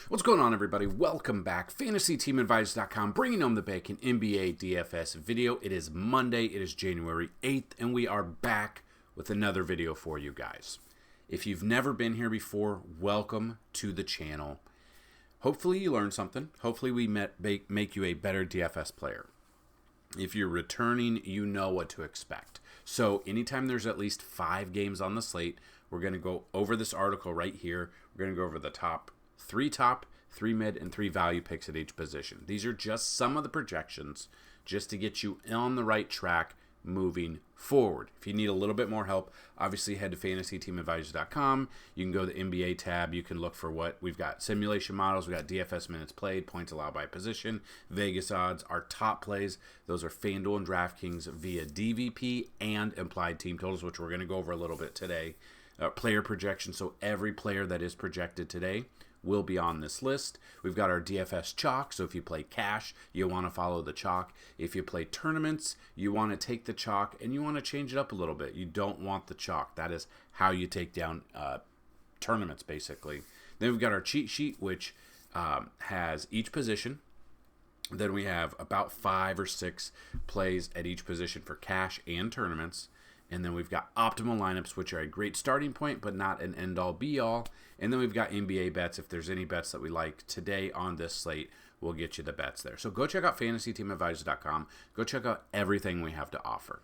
What's going on, everybody? Welcome back. FantasyTeamAdvisors.com, bringing home the bacon NBA DFS video. It is Monday. It is January 8th, and we are back with another video for you guys. If you've never been here before, welcome to the channel. Hopefully you learned something. Hopefully we make you a better DFS player. If you're returning, you know what to expect. So anytime there's at least 5 games on the slate, we're going to go over this article right here. We're going to go over the top, 3 mid, and 3 value picks at each position. These are just some of the projections just to get you on the right track moving forward. If you need a little bit more help, obviously head to FantasyTeamAdvisors.com. You can go to the NBA tab. You can look for what we've got: simulation models, we've got DFS minutes played, points allowed by position, Vegas odds, our top plays. Those are Fanduel and DraftKings via DVP and implied team totals, which we're going to go over a little bit today. Player projection, so every player that is projected today will be on this list. We've got our DFS chalk, so if you play cash, you want to follow the chalk. If you play tournaments, you want to take the chalk and you want to change it up a little bit. You don't want the chalk. That is how you take down tournaments, basically. Then we've got our cheat sheet, which has each position. Then we have about 5 or 6 plays at each position for cash and tournaments. And then we've got optimal lineups, which are a great starting point, but not an end-all, be-all. And then we've got NBA bets. If there's any bets that we like today on this slate, we'll get you the bets there. So go check out FantasyTeamAdvisors.com. Go check out everything we have to offer.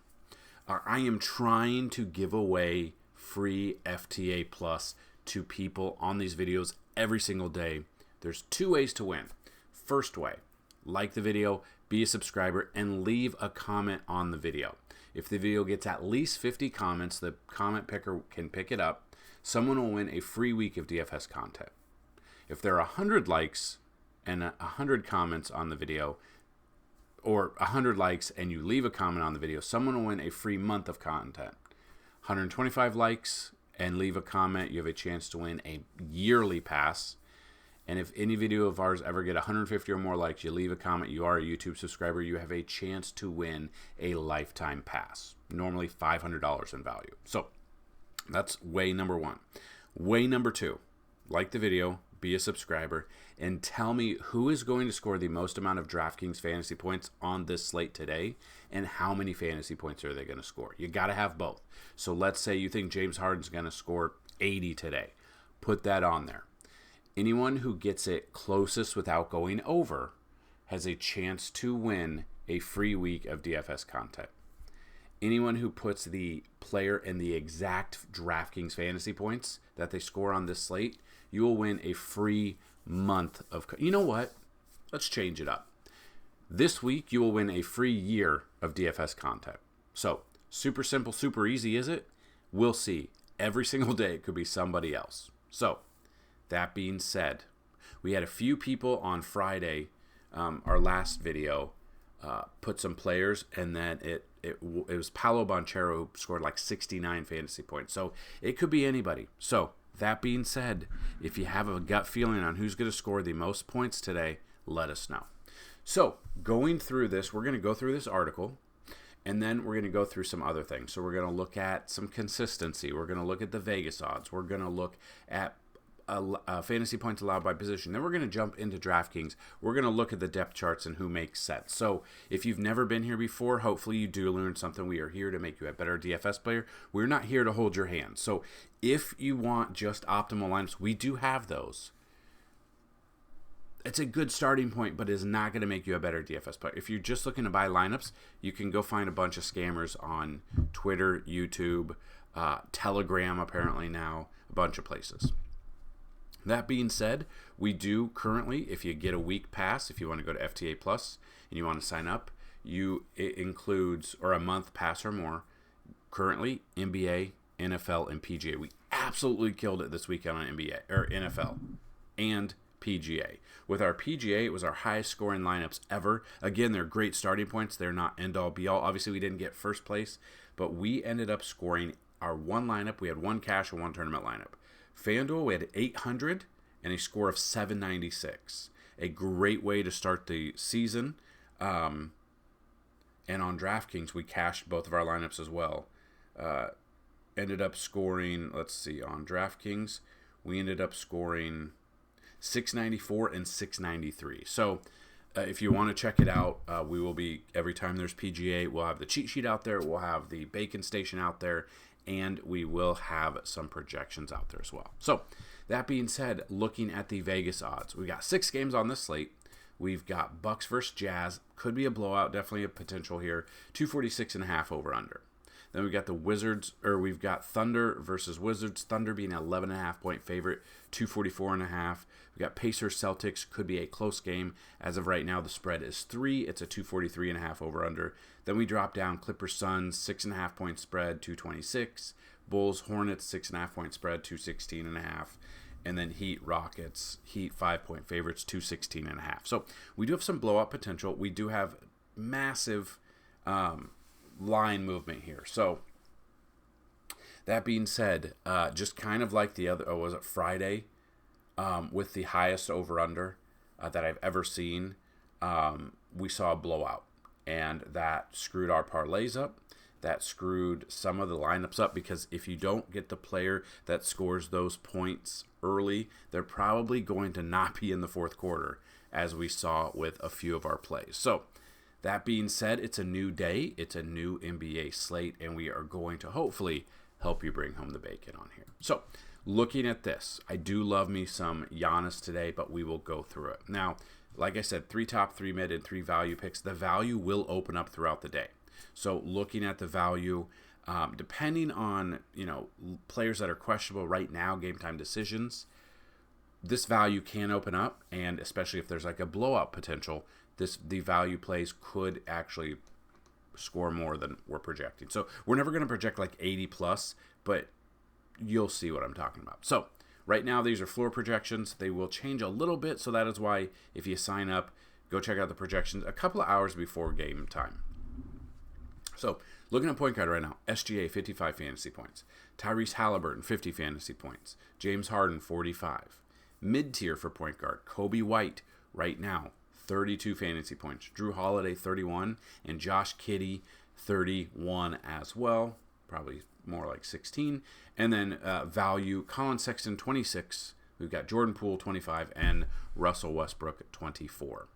I am trying to give away free FTA Plus to people on these videos every single day. There's 2 ways to win. First way, like the video, be a subscriber, and leave a comment on the video. If the video gets at least 50 comments, the comment picker can pick it up. Someone will win a free week of DFS content. If there are 100 likes and 100 comments on the video, or 100 likes and you leave a comment on the video, someone will win a free month of content. 125 likes and leave a comment, you have a chance to win a yearly pass. And if any video of ours ever get 150 or more likes, you leave a comment, you are a YouTube subscriber, you have a chance to win a lifetime pass, normally $500 in value. So that's way number 1. Way number 2, like the video, be a subscriber, and tell me who is going to score the most amount of DraftKings fantasy points on this slate today, and how many fantasy points are they going to score. You got to have both. So let's say you think James Harden's going to score 80 today. Put that on there. Anyone who gets it closest without going over has a chance to win a free week of DFS content. Anyone who puts the player in the exact DraftKings fantasy points that they score on this slate, you will win a free month of... You know what? Let's change it up. This week, you will win a free year of DFS content. So, super simple, super easy, is it? We'll see. Every single day, it could be somebody else. So, that being said, we had a few people on Friday, our last video, put some players, and then it was Paolo Banchero who scored like 69 fantasy points. So it could be anybody. So that being said, if you have a gut feeling on who's going to score the most points today, let us know. So going through this, we're going to go through this article, and then we're going to go through some other things. So we're going to look at some consistency. We're going to look at the Vegas odds. We're going to look at fantasy points allowed by position. Then we're going to jump into DraftKings. We're going to look at the depth charts and who makes sense. So if you've never been here before, hopefully you do learn something. We are here to make you a better DFS player. We're not here to hold your hand. So if you want just optimal lineups, we do have those. It's a good starting point, but is not going to make you a better DFS player. If you're just looking to buy lineups, you can go find a bunch of scammers on Twitter, YouTube, Telegram apparently now, a bunch of places. That being said, we do currently, if you get a week pass, if you want to go to FTA Plus and you want to sign up, it includes, or a month pass or more, currently NBA, NFL, and PGA. We absolutely killed it this weekend on NBA, or NFL, and PGA. With our PGA, it was our highest scoring lineups ever. Again, they're great starting points. They're not end-all, be-all. Obviously, we didn't get first place, but we ended up scoring our one lineup. We had one cash and one tournament lineup. FanDuel, we had 800 and a score of 796. A great way to start the season. And on DraftKings, we cashed both of our lineups as well. Ended up scoring, let's see, on DraftKings, we ended up scoring 694, and 693. So if you want to check it out, we will be, every time there's PGA, we'll have the cheat sheet out there, we'll have the bacon station out there, and we will have some projections out there as well. So that being said, looking at the Vegas odds, we've got 6 games on this slate. We've got Bucks versus Jazz, could be a blowout, definitely a potential here, 246.5 over under. Then we've got we've got Thunder versus Wizards, Thunder being an 11.5 point favorite, 244.5. We've got Pacers Celtics, could be a close game. As of right now, the spread is 3. It's a 243.5 over under. Then we drop down Clippers Suns, 6.5 point spread, 226. Bulls Hornets, 6.5 point spread, 216.5. And then Heat Rockets, Heat 5 point favorites, 216.5. So we do have some blowout potential. We do have massive line movement here. So that being said, just kind of like the other, was it Friday, with the highest over-under that I've ever seen, we saw a blowout, and that screwed our parlays up. That screwed some of the lineups up, because if you don't get the player that scores those points early, they're probably going to not be in the fourth quarter, as we saw with a few of our plays. So that being said, it's a new day, it's a new NBA slate, and we are going to hopefully help you bring home the bacon on here. So looking at this, I do love me some Giannis today, but we will go through it. Now, like I said, 3 top, 3 mid, and 3 value picks. The value will open up throughout the day. So looking at the value, depending on, players that are questionable right now, game time decisions, this value can open up, and especially if there's like a blowout potential, the value plays could actually score more than we're projecting. So we're never going to project like 80 plus, but you'll see what I'm talking about. So right now, these are floor projections. They will change a little bit, so that is why if you sign up, go check out the projections a couple of hours before game time. So looking at point guard right now, SGA 55 fantasy points, Tyrese Halliburton 50 fantasy points, James Harden 45. Mid-tier for point guard, Kobe White right now 32 fantasy points, Drew Holiday 31, and Josh Giddey 31 as well, probably more like 16. And then value, Colin Sexton 26, we've got Jordan Poole 25, and Russell Westbrook 24.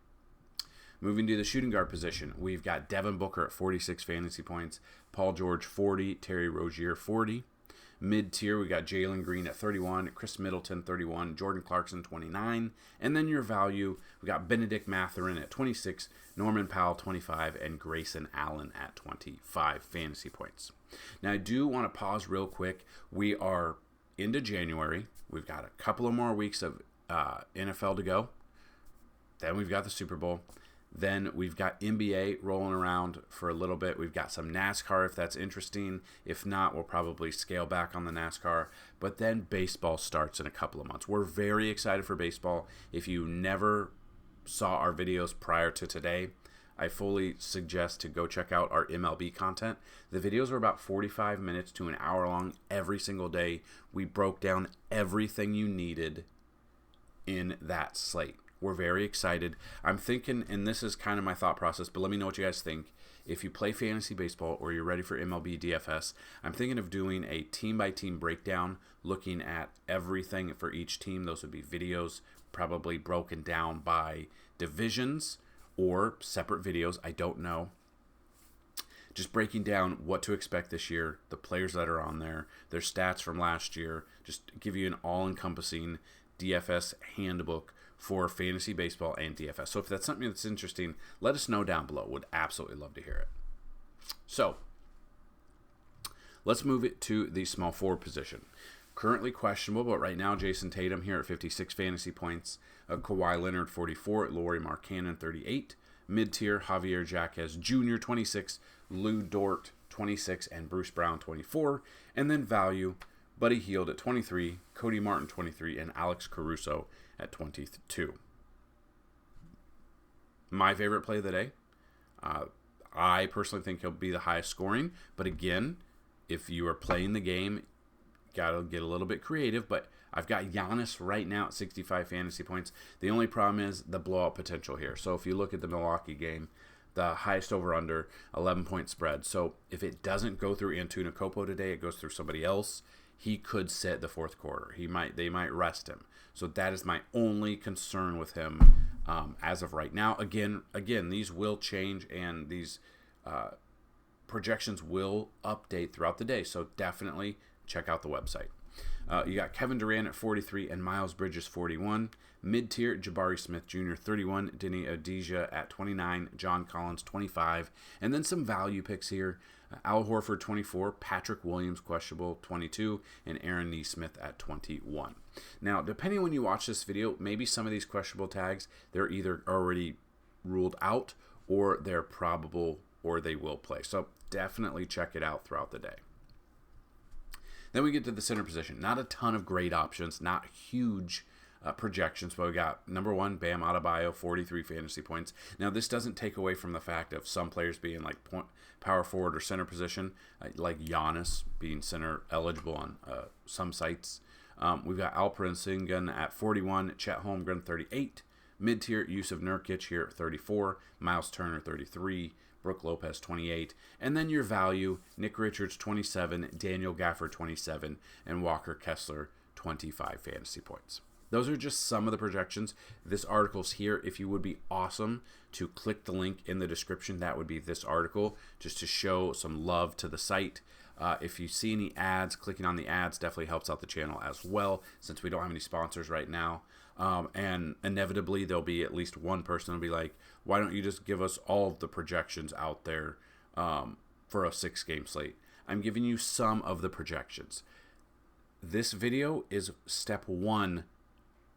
Moving to the shooting guard position, we've got Devin Booker at 46 fantasy points, Paul George 40, Terry Rozier 40. Mid-tier, we got Jalen Green at 31, Chris Middleton 31, Jordan Clarkson 29. And then your value, we got Benedict Mathurin at 26, Norman Powell 25, and Grayson Allen at 25 fantasy points. Now, I do want to pause real quick. We are into January. We've got a couple of more weeks of NFL to go. Then we've got the Super Bowl. Then we've got NBA rolling around for a little bit. We've got some NASCAR if that's interesting. If not, we'll probably scale back on the NASCAR. But then baseball starts in a couple of months. We're very excited for baseball. If you never saw our videos prior to today, I fully suggest to go check out our MLB content. The videos are about 45 minutes to an hour long every single day. We broke down everything you needed in that slate. We're very excited. I'm thinking, and this is kind of my thought process, but let me know what you guys think. If you play fantasy baseball or you're ready for MLB DFS, I'm thinking of doing a team-by-team breakdown, looking at everything for each team. Those would be videos probably broken down by divisions or separate videos. I don't know. Just breaking down what to expect this year, the players that are on there, their stats from last year, just give you an all-encompassing DFS handbook for fantasy baseball and DFS. So if that's something that's interesting, let us know down below. Would absolutely love to hear it. So let's move it to the small forward position. Currently questionable, but right now Jason Tatum here at 56 fantasy points, Kawhi Leonard 44, Lauri Markkanen 38, mid-tier Javier Jaquez Jr. 26, Lou Dort 26, and Bruce Brown 24, and then value Buddy Hield at 23, Cody Martin 23, and Alex Caruso at 22. My favorite play of the day. I personally think he'll be the highest scoring, but again, if you are playing the game, gotta get a little bit creative. But I've got Giannis right now at 65 fantasy points. The only problem is the blowout potential here. So if you look at the Milwaukee game, the highest over-under, 11-point spread. So if it doesn't go through Antetokounmpo today, it goes through somebody else. he could sit the fourth quarter. They might rest him. So that is my only concern with him as of right now. Again, these will change, and these projections will update throughout the day. So definitely check out the website. You got Kevin Durant at 43 and Miles Bridges 41. Mid-tier, Jabari Smith Jr. 31, Denny Adija at 29, John Collins 25, and then some value picks here. Al Horford 24, Patrick Williams questionable 22, and Aaron Nesmith at 21. Now, depending on when you watch this video, maybe some of these questionable tags, they're either already ruled out or they're probable or they will play. So definitely check it out throughout the day. Then we get to the center position. Not a ton of great options, not huge projections, but we got number 1, Bam Adebayo, 43 fantasy points. Now, this doesn't take away from the fact of some players being like power forward or center position, like Giannis being center eligible on some sites. We've got Alperen Sengun at 41, Chet Holmgren 38, mid-tier Yusuf Nurkic here at 34, Miles Turner 33, Brook Lopez 28, and then your value, Nick Richards 27, Daniel Gafford 27, and Walker Kessler 25 fantasy points. Those are just some of the projections. This article's here. If you would be awesome to click the link in the description, that would be this article, just to show some love to the site. If you see any ads, clicking on the ads definitely helps out the channel as well, since we don't have any sponsors right now. And inevitably, there'll be at least one person who'll be like, why don't you just give us all of the projections out there for a 6-game slate? I'm giving you some of the projections. This video is step 1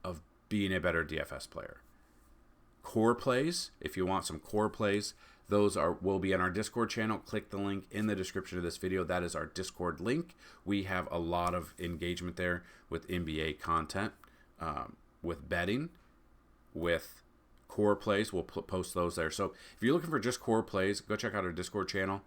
of being a better DFS player. Core plays, if you want some core plays, those will be in our Discord channel. Click the link in the description of this video. That is our Discord link. We have a lot of engagement there with NBA content, with betting, with core plays. We'll post those there. So if you're looking for just core plays, go check out our Discord channel.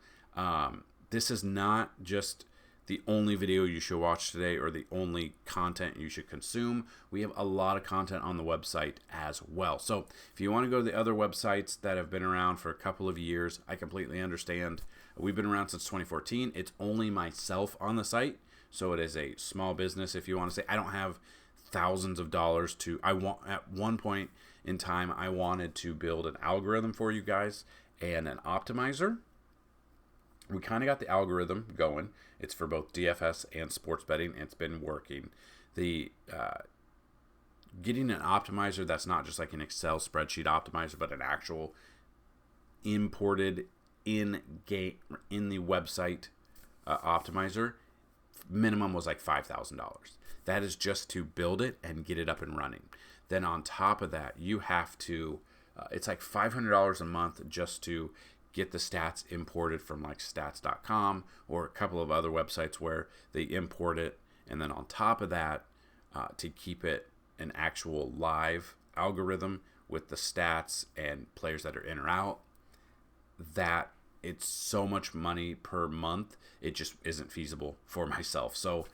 This is not just the only video you should watch today or the only content you should consume. We have a lot of content on the website as well. So if you want to go to the other websites that have been around for a couple of years, I completely understand. We've been around since 2014. It's only myself on the site, so it is a small business. If you want to say, I don't have thousands of dollars to, at one point in time, I wanted to build an algorithm for you guys and an optimizer. We kind of got the algorithm going. It's for both DFS and sports betting. It's been working. The getting an optimizer that's not just like an Excel spreadsheet optimizer, but an actual imported in the website optimizer, minimum was like $5,000. That is just to build it and get it up and running. Then on top of that, you have to, it's like $500 a month just to get the stats imported from like stats.com or a couple of other websites where they import it. And then on top of that, to keep it an actual live algorithm with the stats and players that are in or out, that it's so much money per month, it just isn't feasible for myself. So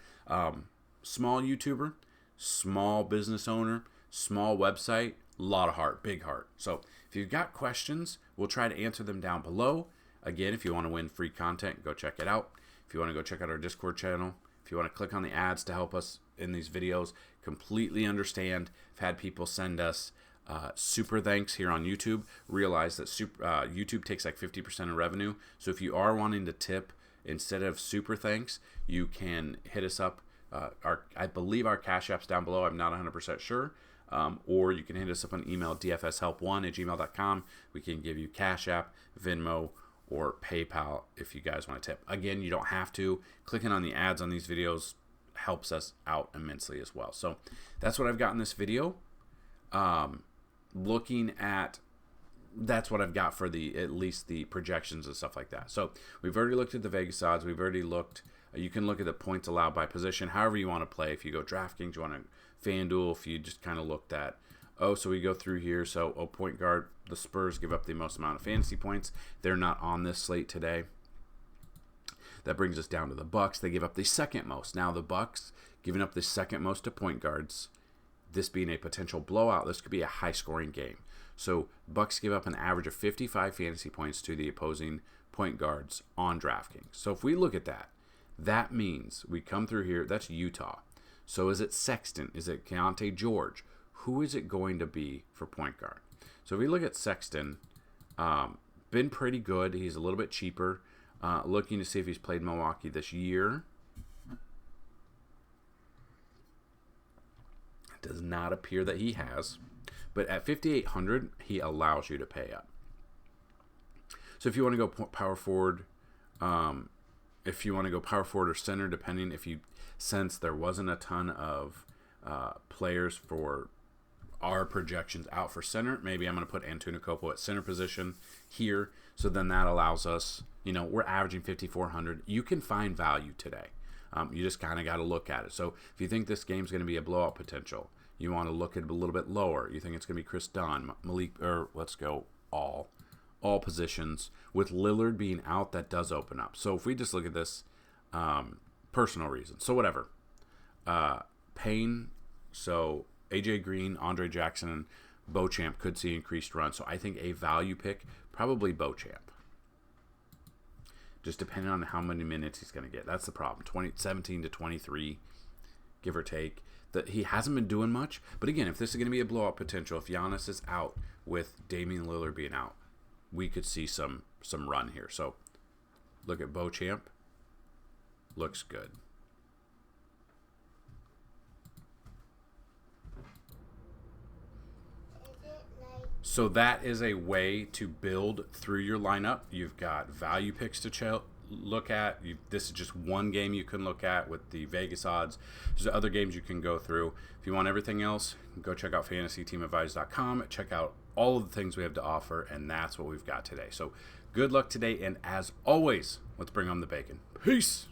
small YouTuber, small business owner, small website, a lot of heart, big heart. So if you've got questions, we'll try to answer them down below. Again, if you want to win free content, go check it out. If you want to go check out our Discord channel, if you want to click on the ads to help us in these videos, completely understand. I've had people send us super thanks here on YouTube. Realize that YouTube takes like 50% of revenue. So if you are wanting to tip instead of super thanks, you can hit us up. I believe our Cash App's down below. I'm not 100% sure. Or you can hit us up on email, dfshelp1@gmail.com. We can give you Cash App, Venmo, or PayPal if you guys want to tip. Again, you don't have to. Clicking on the ads on these videos helps us out immensely as well. So that's what I've got in this video. Looking at, that's what I've got for at least the projections and stuff like that. So we've already looked at the Vegas odds. We've already looked. You can look at the points allowed by position, however you want to play. If you go DraftKings, you want to Fanduel, if you just kind of looked at, so we go through here. So, point guard, the Spurs give up the most amount of fantasy points. They're not on this slate today. That brings us down to the Bucks. They give up the second most. Now, the Bucks giving up the second most to point guards. This being a potential blowout, this could be a high-scoring game. So, Bucks give up an average of 55 fantasy points to the opposing point guards on DraftKings. So, if we look at that, That means we come through here. That's Utah. So is it Sexton? Is it Keontae George? Who is it going to be for point guard? So if we look at Sexton, been pretty good. He's a little bit cheaper. Looking to see if he's played Milwaukee this year. It does not appear that he has. But at 5,800, he allows you to pay up. So if you want to go power forward, if you want to go power forward or center, depending if you sense there wasn't a ton of players for our projections out for center, maybe I'm going to put Antetokounmpo at center position here. So then that allows us, we're averaging 5,400. You can find value today. You just kind of got to look at it. So if you think this game's going to be a blowout potential, you want to look at it a little bit lower. You think it's going to be Chris Dunn, Malik, or let's go all positions. With Lillard being out, that does open up. So if we just look at this, personal reasons. So whatever. Payne, so AJ Green, Andre Jackson, and Beauchamp could see increased run. So I think a value pick, probably Beauchamp. Just depending on how many minutes he's going to get. That's the problem. 17 to 23, give or take. He hasn't been doing much. But again, if this is going to be a blowout potential, if Giannis is out with Damian Lillard being out, we could see some run here. So look at Beauchamp. Looks good. So that is a way to build through your lineup. You've got value picks to look at. This is just one game you can look at with the Vegas odds. There's other games you can go through. If you want everything else, go check out FantasyTeamAdvisors.com. Check out all of the things we have to offer, and that's what we've got today. So good luck today, and as always, let's bring home the bacon. Peace!